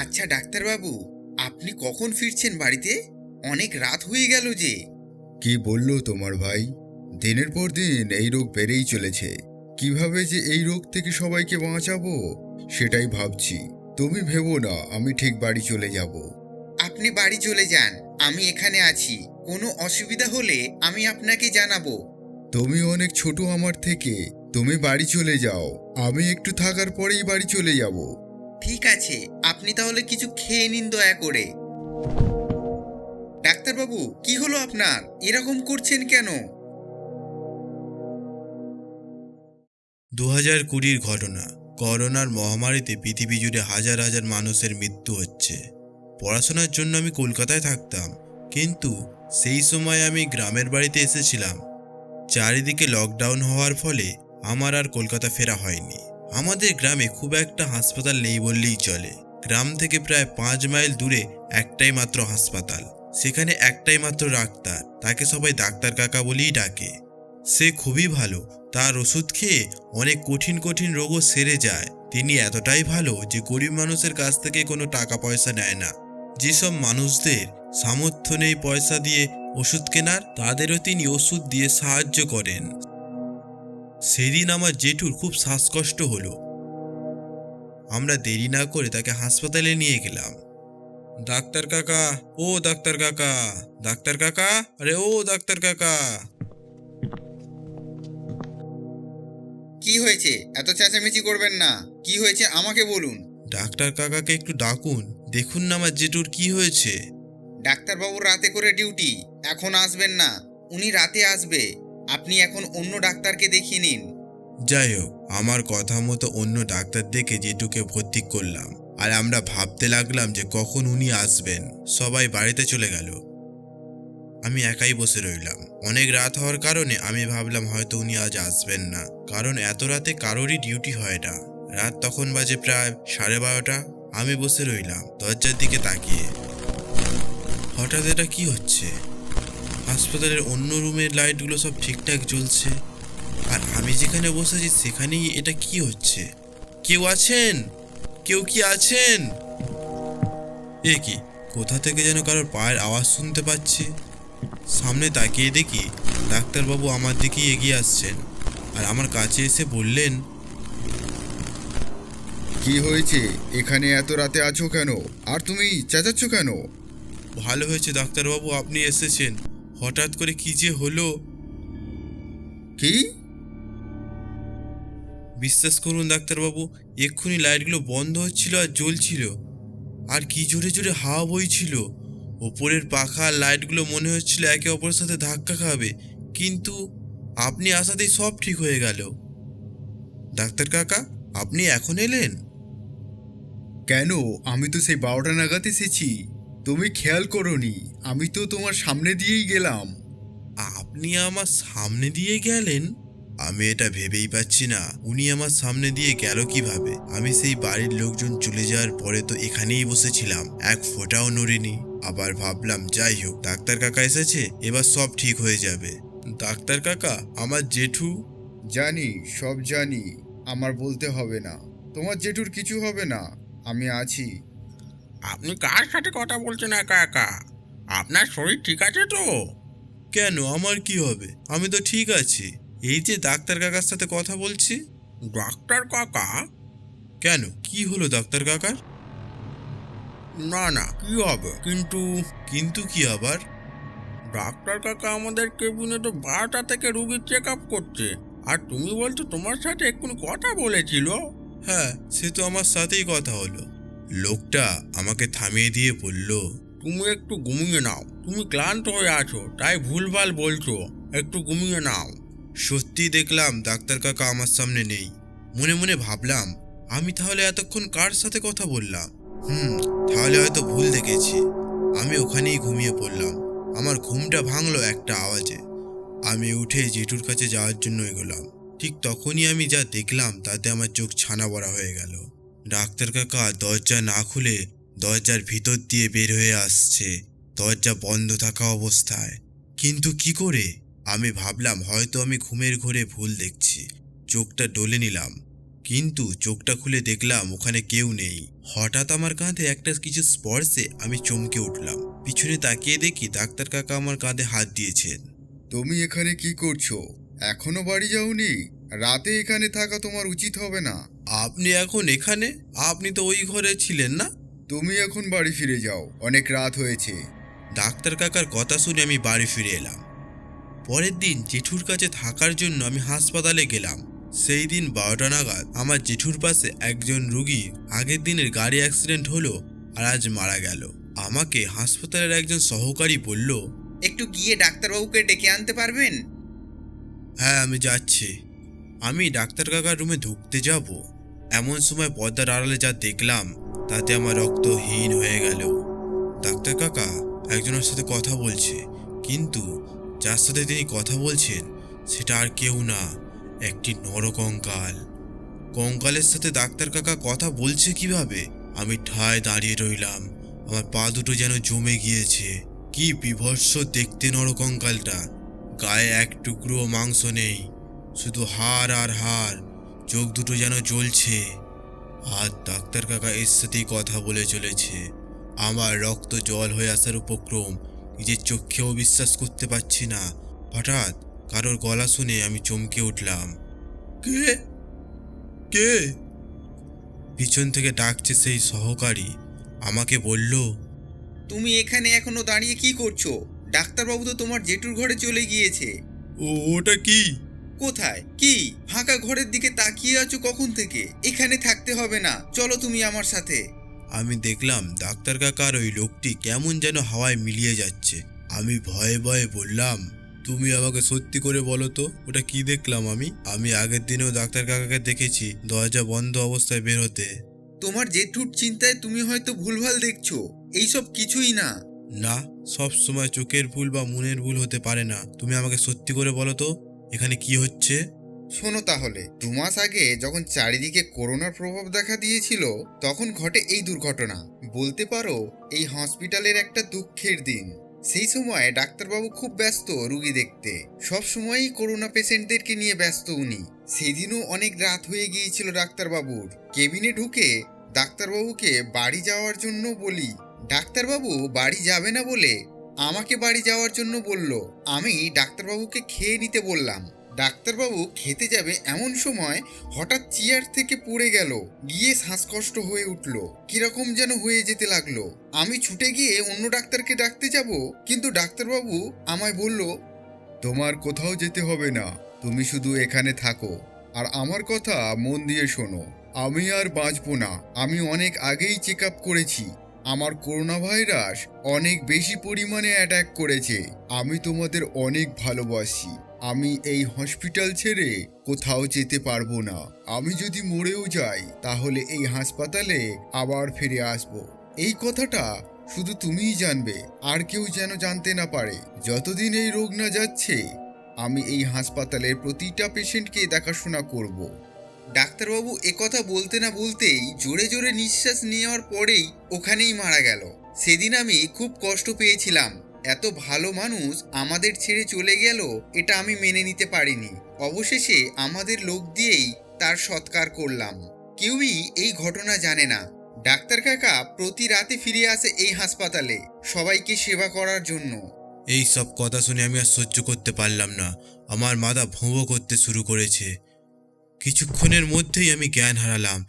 আচ্ছা ডাক্তারবাবু, আপনি কখন ফিরছেন বাড়িতে? অনেক রাত হয়ে গেল যে। কি বললো তোমার ভাই? দিনের পর দিন এই রোগ বেড়েই চলেছে। কিভাবে যে এই রোগ থেকে সবাইকে বাঁচাবো সেটাই ভাবছি। তুমি ভেবো না, আমি ঠিক বাড়ি চলে যাব। আপনি বাড়ি চলে যান, আমি এখানে আছি। কোনো অসুবিধা হলে আমি আপনাকে জানাবো। তুমি অনেক ছোট আমার থেকে। তুমি বাড়ি চলে যাও, আমি একটু থাকার পরেই বাড়ি চলে যাব। ঠিক আছে, আপনি তাহলে কিছু খেয়ে নিন দয়া করে। ডাক্তারবাবু, কি হলো আপনার? এরকম করছেন কেন? 2020-র ঘটনা। করোনার মহামারীতে পৃথিবী জুড়ে হাজার হাজার মানুষের মৃত্যু হচ্ছে। পড়াশোনার জন্য আমি কলকাতায় থাকতাম, কিন্তু সেই সময় আমি গ্রামের বাড়িতে এসেছিলাম। চারিদিকে লকডাউন হওয়ার ফলে আমার আর কলকাতা ফেরা হয়নি। আমাদের গ্রামে খুব একটা হাসপাতাল নেই বললেই চলে। গ্রাম থেকে প্রায় 5 মাইল দূরে একটাই মাত্র হাসপাতাল। সেখানে একটাই মাত্র ডাক্তার, তাকে সবাই ডাক্তার কাকা বলেই ডাকে। সে খুবই ভালো, তার ওষুধ খেয়ে অনেক কঠিন কঠিন রোগও সেরে যায়। তিনি এতটাই ভালো যে গরিব মানুষের কাছ থেকে কোনো টাকা পয়সা নেয় না। যেসব মানুষদের সামর্থ্য নেই পয়সা দিয়ে ওষুধ কেনার, তাদেরও তিনি ওষুধ দিয়ে সাহায্য করেন। সেদিন আমার জেঠুর খুব শ্বাসকষ্ট হলো। আমরা দেরি না করে তাকে হাসপাতালে নিয়ে গেলাম। ডাক্তার কাকা, ও ডাক্তার কাকা, ডাক্তার কাকা, আরে ও ডাক্তার কাকা। কি হয়েছে? এত চেঁচামেচি করবেন না। কি হয়েছে আমাকে বলুন। ডাক্তার কাকাকে একটু ডাকুন, দেখুন না আমার জেঠুর কি হয়েছে। ডাক্তারবাবুর রাতে করে ডিউটি, এখন আসবেন না। উনি রাতে আসবে। আপনি এখন অন্য ডাক্তারকে দেখিয়ে নিন। যাই হোক, আমার কথা মতো অন্য ডাক্তার দেখে জেঠুকে ভর্তি করলাম। আর আমরা ভাবতে লাগলাম যে কখন উনি আসবেন। সবাই বাড়িতে চলে গেল, আমি একাই বসে রইলাম। অনেক রাত হওয়ার কারণে আমি ভাবলাম হয়তো উনি আজ আসবেন না, কারণ এত রাতে কারোরই ডিউটি হয় না। রাত তখন বাজে প্রায় 12:30। আমি বসে রইলাম দরজার দিকে তাকিয়ে। হঠাৎ এটা কি হচ্ছে? হাসপাতালের অন্য রুমের লাইটগুলো সব ঠিকঠাক জ্বলছে, আর আমি যেখানে বসেছি সেখানেই এটা কি হচ্ছে? কেউ আছেন? কেউ কি আছেন? এ কি, কোথা থেকে যেন কারোর পায়ের আওয়াজ শুনতে পাচ্ছি। সামনে তাকিয়ে দেখি ডাক্তারবাবু আমার দিকেই এগিয়ে আসছেন, আর আমার কাছে এসে বললেন, কি হয়েছে? এখানে এত রাতে আছো কেন? আর তুমি চেঁচাচ্ছ কেন? ভালো হয়েছে ডাক্তারবাবু আপনি এসেছেন। হঠাৎ করে কি যে হলো। কি? বিশ্বাস করুন ডাক্তারবাবু, এক্ষুনি লাইটগুলো বন্ধ হচ্ছিল আর জ্বলছিল, আর কি জোরে জোরে হাওয়া বইছিল। ওপরের পাখা আর লাইটগুলো মনে হচ্ছিল একে অপরের সাথে ধাক্কা খাবে, কিন্তু আপনি আসাতেই সব ঠিক হয়ে গেল। ডাক্তার কাকা, আপনি এখন এলেন? কেন? আমি তো সেই 12টা নাগাদ এসেছি। তুমি খেয়াল করোনি? আমি তো তোমার সামনে দিয়েই গেলাম। আপনি আমার সামনে দিয়ে গেলেন? আমি এটা ভেবেই পাচ্ছি না, উনি আমার সামনে দিয়ে গেল কিভাবে। আমি সেই বাড়ির লোকজন চলে যাওয়ার পরে তো এখানেই বসেছিলাম, এক ফোঁটাও নড়িনি। আবার ভাবলাম যাই হোক, ডাক্তার কাকা এসেছে, এবার সব ঠিক হয়ে যাবে। ডাক্তার কাকা, আমার জেঠু। জানি, সব জানি। আমার বলতে হবে না। তোমার জেঠুর কিছু হবে না, আমি আছি। আপনি কার সাথে কথা বলছেন একা একা? আপনার শরীর ঠিক আছে তো? কেন, আমার কি হবে? আমি তো ঠিক আছি। এই যে ডাক্তার কাকার সাথে কথা বলছি। ডাক্তার কাকা? কেন, কি হলো ডাক্তার কাকার? না না, কি হবে? কিন্তু কিন্তু কি আবার? ডাক্তার কাকা আমাদের কেবিনে তো 12টা থেকে রুগীর চেক আপ করছে, আর তুমি বলছো তোমার সাথে এক্ষুনি কথা বলেছিল। হ্যাঁ, সে তো আমার সাথেই কথা হলো। লোকটা আমাকে থামিয়ে দিয়ে বলল, তুমি একটু ঘুমিয়ে নাও, তুমি ক্লান্ত হয়ে আছো তাই ভুলভাল বলছো, একটু ঘুমিয়ে নাও। সত্যি দেখলাম ডাক্তার কাকা আমার সামনে নেই। মনে মনে ভাবলাম, আমি তাহলে এতক্ষণ কার সাথে কথা বললাম? তাহলে হয়তো ভুল দেখেছি। আমি ওখানেই ঘুমিয়ে পড়লাম। আমার ঘুমটা ভাঙলো একটা আওয়াজে। আমি উঠে জেঠুর কাছে যাওয়ার জন্য এগোলাম। ঠিক তখনই আমি যা দেখলাম তাতে আমার চোখ ছানা বড়া হয়ে গেল। ডাক্তার কাকা দরজা না খুলে দরজার ভিতর দিয়ে বের হয়ে আসছে, দরজা বন্ধ থাকা অবস্থায়। কিন্তু কি করে? আমি ভাবলাম হয়তো আমি ঘুমের ঘোরে ভুল দেখছি। চোখটা ডলে নিলাম, কিন্তু চোখটা খুলে দেখলাম ওখানে কেউ নেই। হঠাৎ আমার কাঁধে একটা কিছু স্পর্শে আমি চমকে উঠলাম। পিছনে তাকিয়ে দেখি ডাক্তার কাকা আমার কাঁধে হাত দিয়েছেন। তুমি এখানে কি করছো? এখনো বাড়ি যাওনি? রাতে এখানে থাকা তোমার উচিত হবে না। আপনি এখন এখানে? আপনি তো ওই ঘরে ছিলেন না? তুমি এখন বাড়ি ফিরে যাও, অনেক রাত হয়েছে। ডাক্তার কাকার কথা শুনে আমি বাড়ি ফিরে এলাম। পরের দিন জেঠুর কাছে থাকার জন্য আমি হাসপাতালে গেলাম। সেই দিন 12টা নাগাদ আমার জেঠুর পাশে একজন রুগী আগের দিনের গাড়ি অ্যাক্সিডেন্ট হলো আর আজ মারা গেল। আমাকে হাসপাতালের একজন সহকারী বলল, একটু গিয়ে ডাক্তারবাবুকে ডেকে আনতে পারবেন? হ্যাঁ আমি যাচ্ছি। আমি ডাক্তার কাকার রুমে ঢুকতে যাব, এমন সময় পর্দার আড়ালে যা দেখলাম তাতে আমার রক্ত হীন হয়ে গেল। ডাক্তার কাকা একজনের সাথে কথা বলছে, কিন্তু যার সাথে তিনি কথা বলছেন সেটা আর কেউ না, একটি নরকঙ্কাল। কঙ্কালের সাথে ডাক্তার কাকা কথা বলছে কিভাবে? আমি ঠায় দাঁড়িয়ে রইলাম, আমার পা দুটো যেন জমে গিয়েছে। কি বিভৎস দেখতে নরকঙ্কালটা! গায়ে এক টুকরো মাংস নেই, শুধু হাড় আর হাড়, চোখ দুটো যেন জ্বলছে। আর ডাক্তার কাকা এর সাথেই কথা বলে চলেছে। আমার রক্ত জল হয়ে আসার উপক্রম, নিজের চোখেও বিশ্বাস করতে পারছি না। হঠাৎ কারোর গলা শুনে আমি চমকে উঠলাম। কে কে? পিছন থেকে ডাকছে সেই সহকারী। আমাকে বলল, তুমি এখানে এখনো দাঁড়িয়ে কি করছো? ডাক্তারবাবু তো তোমার জেঠুর ঘরে চলে গিয়েছে। ওটা কি? কোথায় কি? ফাঁকা ঘরের দিকে তাকিয়ে আছো কখন থেকে? এখানে থাকতে হবে না, চলো তুমি আমার সাথে। আমি দেখলাম ডাক্তার কাকার ওই লোকটি কেমন যেন হাওয়ায় মিলিয়ে যাচ্ছে। আমি ভয়ে ভয়ে বললাম, তুমি আমাকে সত্যি করে বলো তো, ওটা কি দেখলাম আমি আগের দিনেও ডাক্তার কাকাকে দেখেছি দরজা বন্ধ অবস্থায় বের হতে। তোমার জেঠুর চিন্তায় তুমি হয়তো ভুলভাল দেখছো, এইসব কিছুই না। না, সব সময় চোখের ভুল বা মনের ভুল হতে পারে না। তুমি আমাকে সত্যি করে বলো তো, এখানে কি হচ্ছে? শোনো তাহলে, 2 মাস আগে যখন চারিদিকে করোনার প্রভাব দেখা দিয়েছিল, তখন ঘটে এই দুর্ঘটনা। বলতে পারো এই হসপিটালের একটা দুঃখের দিন। সেই সময় ডাক্তারবাবু খুব ব্যস্ত রুগী দেখতে, সব সময়ই করোনা পেশেন্টদেরকে নিয়ে ব্যস্ত উনি। সেদিনও অনেক রাত হয়ে গিয়েছিল ডাক্তারবাবুর। কেবিনে ঢুকে ডাক্তারবাবুকে বাড়ি যাওয়ার জন্য বলি, ডাক্তারবাবু বাড়ি যাবে না বলে আমাকে বাড়ি যাওয়ার জন্য বলল। আমি ডাক্তারবাবুকে খেয়ে নিতে বললাম। ডাক্তারবাবু খেতে যাবে এমন সময় হঠাৎ চেয়ার থেকে পড়ে গেল, গিয়ে শ্বাসকষ্ট হয়ে উঠল, কিরকম যেন হয়ে যেতে লাগলো। আমি ছুটে গিয়ে অন্য ডাক্তারকে ডাকতে যাব, কিন্তু ডাক্তারবাবু আমায় বলল, তোমার কোথাও যেতে হবে না, তুমি শুধু এখানে থাকো আর আমার কথা মন দিয়ে শোনো। আমি আর বাঁচবো না। আমি অনেক আগেই চেক আপ করেছি, আমার করোনা ভাইরাস অনেক বেশি পরিমাণে অ্যাটাক করেছে। আমি তোমাদের অনেক ভালোবাসি। আমি এই হসপিটাল ছেড়ে কোথাও যেতে পারবো না। আমি যদি মরেও যাই তাহলে এই হাসপাতালে আবার ফিরে আসব। এই কথাটা শুধু তুমিই জানবে, আর কেউ যেন জানতে না পারে। যতদিন এই রোগ না যাচ্ছে আমি এই হাসপাতালের প্রতিটা পেশেন্টকে দেখাশোনা করব। ডাক্তারবাবু একথা বলতে না বলতেই জোরে জোরে নিঃশ্বাস নেওয়ার পরেই ওখানেই মারা গেল। সেদিন আমি খুব কষ্ট পেয়েছিলাম। এত ভালো মানুষ আমাদের ছেড়ে চলে গেল, এটা আমি মেনে নিতে পারিনি। অবশেষে আমাদের লোক দিয়েই তার সৎকার করলাম। কেউই এই ঘটনা জানে না। ডাক্তার কাকা প্রতি রাতে ফিরে আসে এই হাসপাতালে সবাইকে সেবা করার জন্য। এই সব কথা শুনে আমি আর সহ্য করতে পারলাম না। আমার মাথা ভোঁ করতে শুরু করেছে। কিছুক্ষণের মধ্যেই আমি জ্ঞান হারালাম।